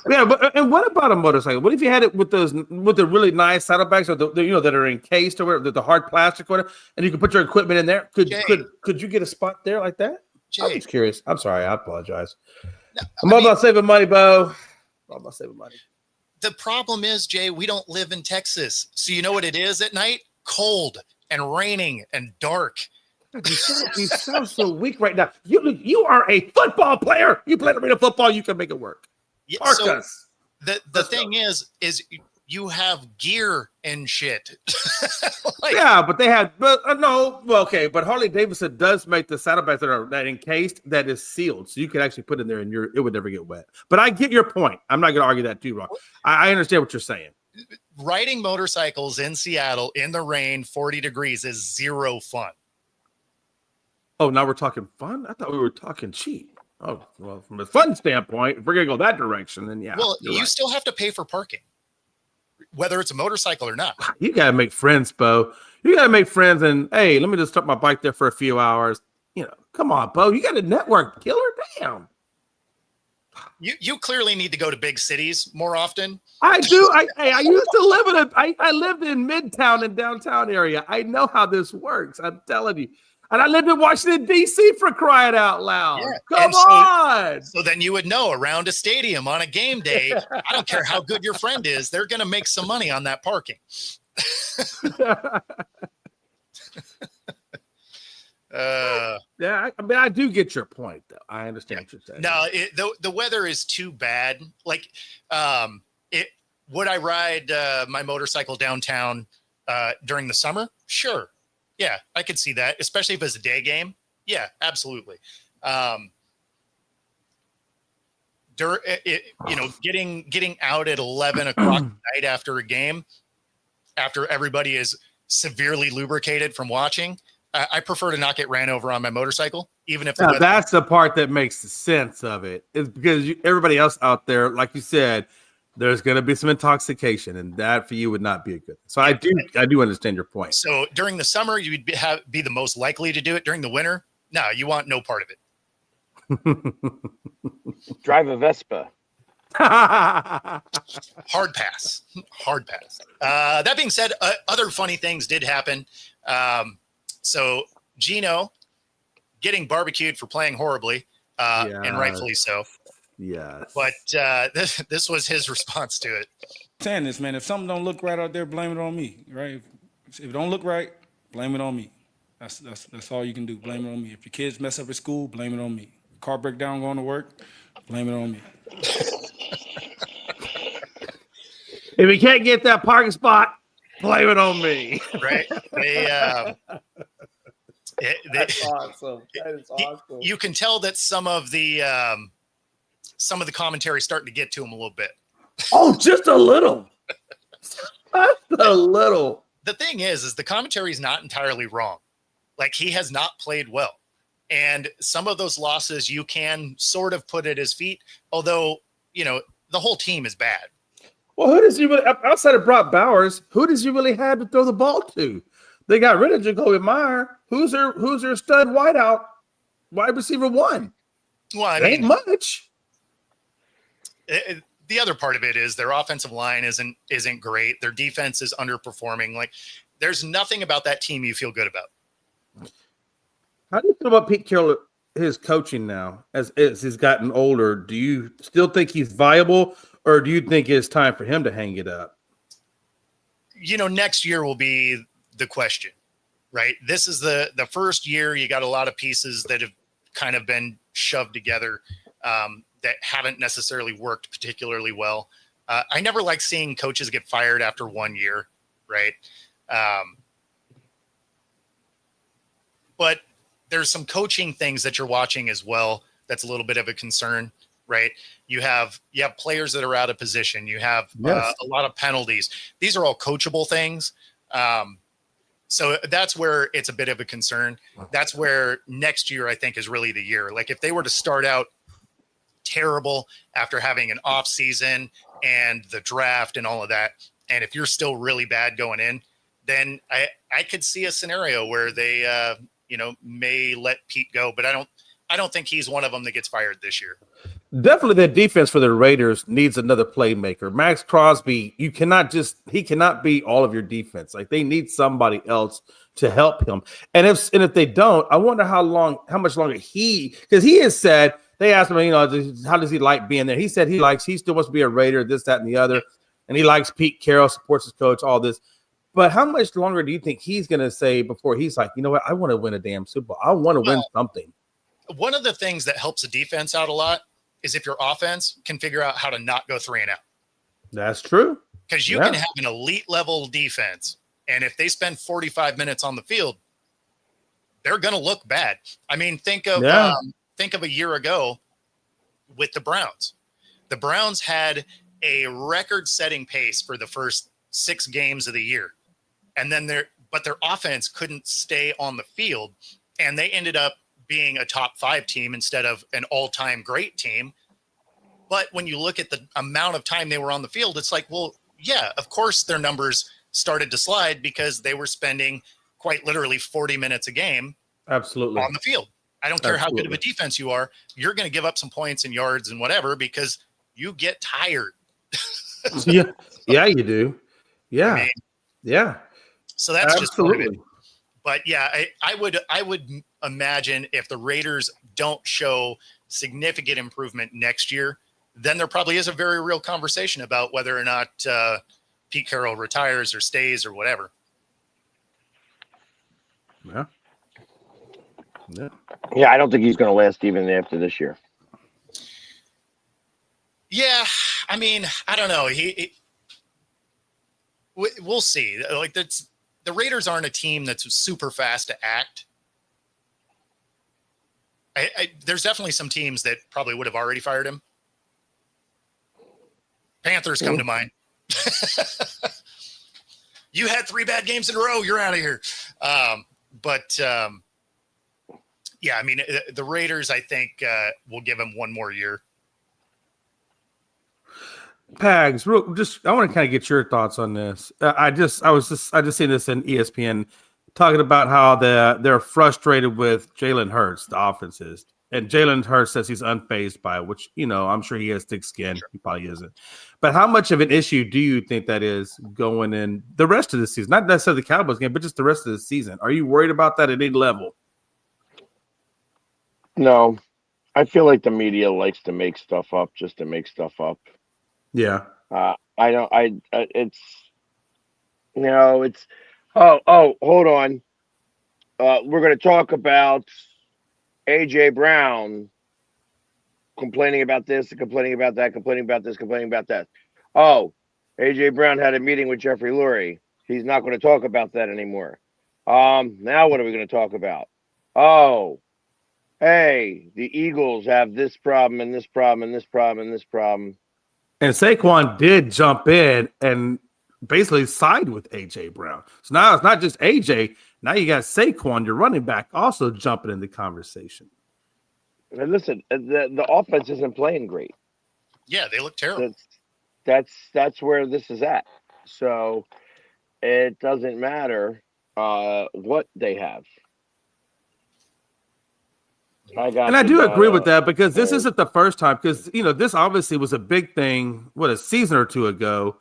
Yeah, but and what about a motorcycle? What if you had it with the really nice saddlebags or the that are encased or whatever, the hard plastic or whatever, and you can put your equipment in there? Jay, Could you get a spot there like that? I'm Jay, just curious. I'm sorry. I apologize. no, I'm all about saving money, Bo. I'm all about saving money. the problem is, Jay, we don't live in Texas. So you know what it is at night? Cold and raining and dark. You sound so weak right now. You are a football player. You play arena football. You can make it work. Yeah, Park so us. the thing is you have gear and shit. Yeah, but they had, but no, well, okay, but Harley Davidson does make the saddlebags that encased that is sealed, so you can actually put in there and it would never get wet. But I get your point. I'm not going to argue that too wrong. I understand what you're saying. Riding motorcycles in Seattle in the rain, 40 degrees is zero fun. Oh, now we're talking fun? I thought we were talking cheap. Oh, well, from a fun standpoint, if we're going to go that direction, then yeah. Well, you still have to pay for parking, whether it's a motorcycle or not. You got to make friends, Bo. You got to make friends and, hey, let me just start my bike there for a few hours. Come on, Bo. You got a network, killer. Damn. You clearly need to go to big cities more often. I do. I used to live I lived in Midtown and downtown area. I know how this works. I'm telling you. And I lived in Washington, D.C. for crying out loud. Yeah. Come on. So then you would know around a stadium on a game day, I don't care how good your friend is, they're going to make some money on that parking. Yeah, I mean, I do get your point, though. I understand what you're saying. No, the weather is too bad. Like, would I ride my motorcycle downtown during the summer? Sure. Yeah, I could see that, especially if it's a day game. Yeah, absolutely. Getting out at 11 o'clock at night after a game, after everybody is severely lubricated from watching, I prefer to not get ran over on my motorcycle, even if that's the part that makes sense of it. Is because everybody else out there, like you said, there's going to be some intoxication, and that for you would not be a good thing. So I do understand your point. So during the summer, you would be the most likely to do it. During the winter, no, you want no part of it. Drive a Vespa. Hard pass. That being said, other funny things did happen. So Gino getting barbecued for playing horribly, and rightfully so. Yes. But this was his response to it. Saying this, man, if something don't look right out there, blame it on me, right? If it don't look right, blame it on me. That's all you can do. Blame it on me. If your kids mess up at school, blame it on me. Car break down going to work, blame it on me. If you can't get that parking spot, blame it on me. Right? That's awesome. That is awesome. You can tell that some of the commentary starting to get to him a little bit. Oh, just a little. Just a little. The thing is the commentary is not entirely wrong. Like, he has not played well. And some of those losses you can sort of put at his feet, although, the whole team is bad. Well, who does he really, outside of Brock Bowers, who does he really have to throw the ball to? They got rid of Jacoby Meyer. Who's their stud wideout, wide receiver one? Well, I mean, ain't much. The other part of it is their offensive line isn't great. Their defense is underperforming. Like, there's nothing about that team you feel good about. How do you feel about Pete Carroll, his coaching now, as he's gotten older? Do you still think he's viable, or do you think it's time for him to hang it up? Next year will be the question, right? This is the first year you got a lot of pieces that have kind of been shoved together that haven't necessarily worked particularly well. I never like seeing coaches get fired after 1 year, right? But there's some coaching things that you're watching as well that's a little bit of a concern, right? You have players that are out of position. You have a lot of penalties. These are all coachable things. So that's where it's a bit of a concern. That's where next year, I think, is really the year. Like, if they were to start out terrible after having an off season and the draft and all of that, and if you're still really bad going in, then I could see a scenario where they may let Pete go, but I don't think he's one of them that gets fired this year. Definitely, the defense for the Raiders needs another playmaker. Max Crosby, he cannot be all of your defense. Like they need somebody else to help him. And if they don't, I wonder how much longer because he has said, they asked him, how does he like being there? He said he still wants to be a Raider, this, that, and the other. And he likes Pete Carroll, supports his coach, all this. But how much longer do you think he's going to say before he's like, you know what, I want to win a damn Super Bowl. I want to win something. One of the things that helps the defense out a lot is if your offense can figure out how to not go 3 and out. That's true. Because you can have an elite level defense, and if they spend 45 minutes on the field, they're going to look bad. I mean, think of a year ago with the Browns. The Browns had a record-setting pace for the first 6 games of the year, and then their offense couldn't stay on the field, and they ended up being a top 5 team instead of an all-time great team. But when you look at the amount of time they were on the field, it's like, well, yeah, of course their numbers started to slide because they were spending quite literally 40 minutes a game absolutely on the field. I don't care how good of a defense you are. You're going to give up some points and yards and whatever because you get tired. Yeah, you do. Yeah. I mean, yeah. So that's absolutely. Just part of it. But yeah, I would imagine if the Raiders don't show significant improvement next year, then there probably is a very real conversation about whether or not Pete Carroll retires or stays or whatever. Yeah. Yeah, I don't think he's going to last even after this year. Yeah, I mean, I don't know. We'll see. Like the Raiders aren't a team that's super fast to act. There's definitely some teams that probably would have already fired him. Panthers come to mind. You had 3 bad games in a row. You're out of here. Yeah, I mean, the Raiders, I think, will give him 1 more year. Pags, I want to kind of get your thoughts on this. I just seen this in ESPN talking about how they're frustrated with Jalen Hurts, the offenses, and Jalen Hurts says he's unfazed by it, which I'm sure he has thick skin. Sure. He probably isn't. But how much of an issue do you think that is going in the rest of the season? Not necessarily the Cowboys game, but just the rest of the season. Are you worried about that at any level? No, I feel like the media likes to make stuff up just to make stuff up. Yeah. It's hold on. We're going to talk about AJ Brown complaining about this and complaining about that, complaining about this, complaining about that. Oh, AJ Brown had a meeting with Jeffrey Lurie. He's not going to talk about that anymore. Now what are we going to talk about? Oh, hey, the Eagles have this problem and this problem and this problem and this problem. And Saquon did jump in and basically side with A.J. Brown. So now it's not just A.J. Now you got Saquon, your running back, also jumping in the conversation. And listen, the offense isn't playing great. Yeah, they look terrible. That's where this is at. So it doesn't matter what they have. I do agree with that because this isn't the first time, because this obviously was a big thing a season or 2 ago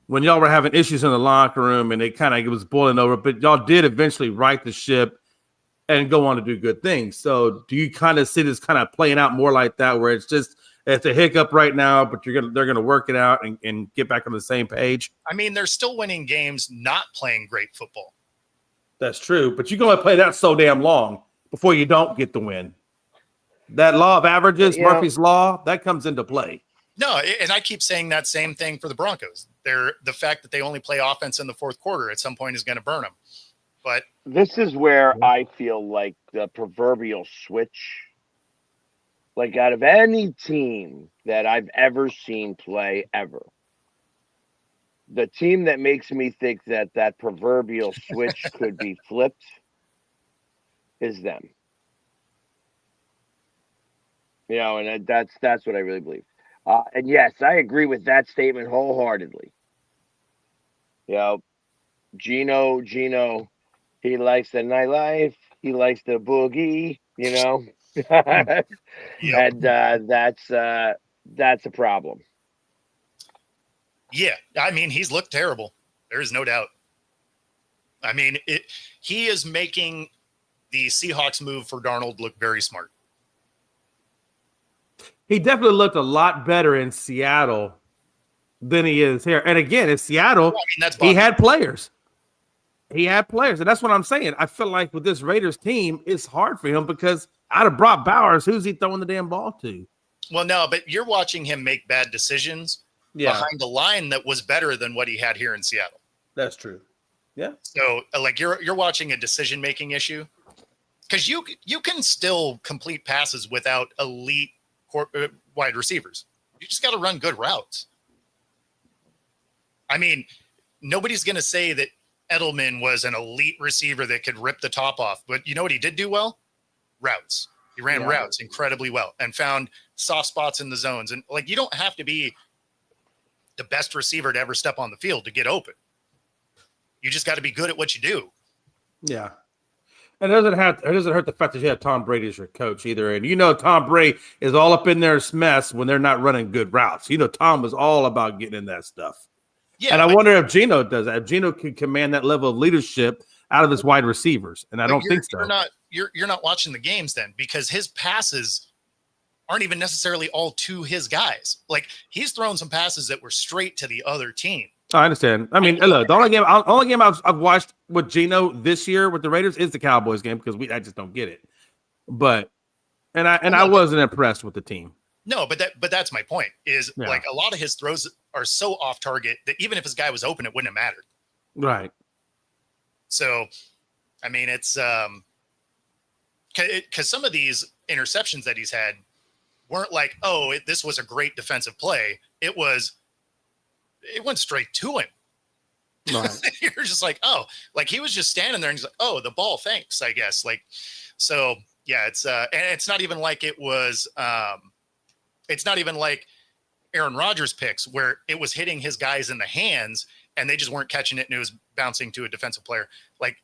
when y'all were having issues in the locker room and it was boiling over, but y'all did eventually right the ship and go on to do good things. So do you kind of see this kind of playing out more like that, where it's a hiccup right now, but they're gonna work it out and get back on the same page? I mean, they're still winning games, not playing great football. That's true, but you're gonna play that so damn long before you don't get the win. That law of averages, Murphy's Law, that comes into play. No, and I keep saying that same thing for the Broncos. The fact that they only play offense in the 4th quarter at some point is going to burn them. But this is where I feel like the proverbial switch, like out of any team that I've ever seen play ever, the team that makes me think that proverbial switch could be flipped is them. And that's what I really believe. And yes, I agree with that statement wholeheartedly. Gino, he likes the nightlife. He likes the boogie, Yep. And that's a problem. Yeah, I mean, he's looked terrible. There is no doubt. I mean, he is making the Seahawks move for Darnold look very smart. He definitely looked a lot better in Seattle than he is here. And again, in Seattle, Well, I mean, he had players. He had players. And that's what I'm saying. I feel like with this Raiders team, it's hard for him because out of Brock Bowers, who's he throwing the damn ball to? Well, no, but you're watching him make bad decisions behind the line that was better than what he had here in Seattle. That's true. Yeah. So, like, you're watching a decision-making issue because you can still complete passes without elite wide receivers. You just got to run good routes. I mean, nobody's going to say that Edelman was an elite receiver that could rip the top off, but you know what he did do well? Routes. He ran routes incredibly well and found soft spots in the zones. And like, you don't have to be the best receiver to ever step on the field to get open. You just got to be good at what you do. Yeah. And it doesn't hurt the fact that you have Tom Brady as your coach either. And you know Tom Brady is all up in their mess when they're not running good routes. You know Tom was all about getting in that stuff. Yeah, and I wonder if Geno does that. If Geno can command that level of leadership out of his wide receivers. And I don't think so. You're not watching the games then because his passes aren't even necessarily all to his guys. Like he's thrown some passes that were straight to the other team. I understand. I mean, look, the only game I've watched with Geno this year with the Raiders is the Cowboys game because I just don't get it. But I wasn't impressed with the team. No, but that's my point. Is like a lot of his throws are so off target that even if his guy was open, it wouldn't have mattered. Right. So, I mean, it's because some of these interceptions that he's had weren't like, this was a great defensive play. It went straight to him. Right. You're just like, like he was just standing there and he's like, the ball, thanks, I guess. Like, so yeah, and it's not even like it was, it's not even like Aaron Rodgers picks where it was hitting his guys in the hands and they just weren't catching it and it was bouncing to a defensive player. Like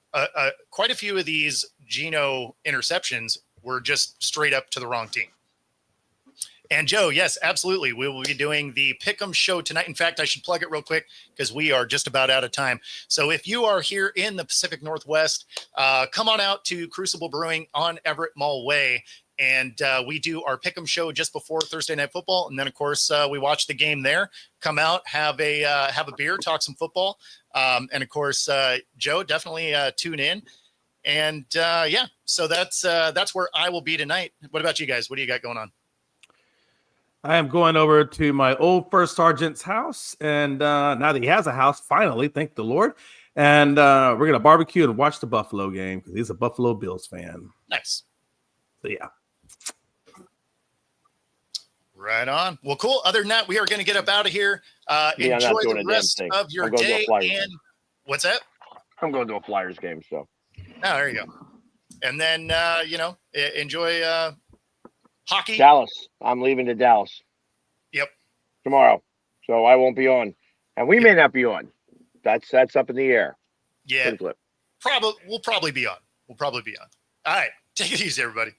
quite a few of these Geno interceptions were just straight up to the wrong team. And Joe, yes, absolutely. We will be doing the Pick'em show tonight. In fact, I should plug it real quick because we are just about out of time. So if you are here in the Pacific Northwest, come on out to Crucible Brewing on Everett Mall Way. And we do our Pick'em show just before Thursday Night Football. And then, of course, we watch the game there. Come out, have a beer, talk some football. And, of course, Joe, definitely tune in. And, so that's where I will be tonight. What about you guys? What do you got going on? I am going over to my old first sergeant's house, and now that he has a house, finally, thank the Lord. And we're going to barbecue and watch the Buffalo game because he's a Buffalo Bills fan. Nice. So, yeah. Right on. Well, cool. Other than that, we are going to get up out of here. Enjoy the rest of your day. And what's that? I'm going to a Flyers game, so. Oh, there you go. And then, enjoy hockey. Dallas. I'm leaving to Dallas. Yep. Tomorrow. So I won't be on. And we may not be on. That's up in the air. Yeah. We'll probably be on. All right. Take it easy, everybody.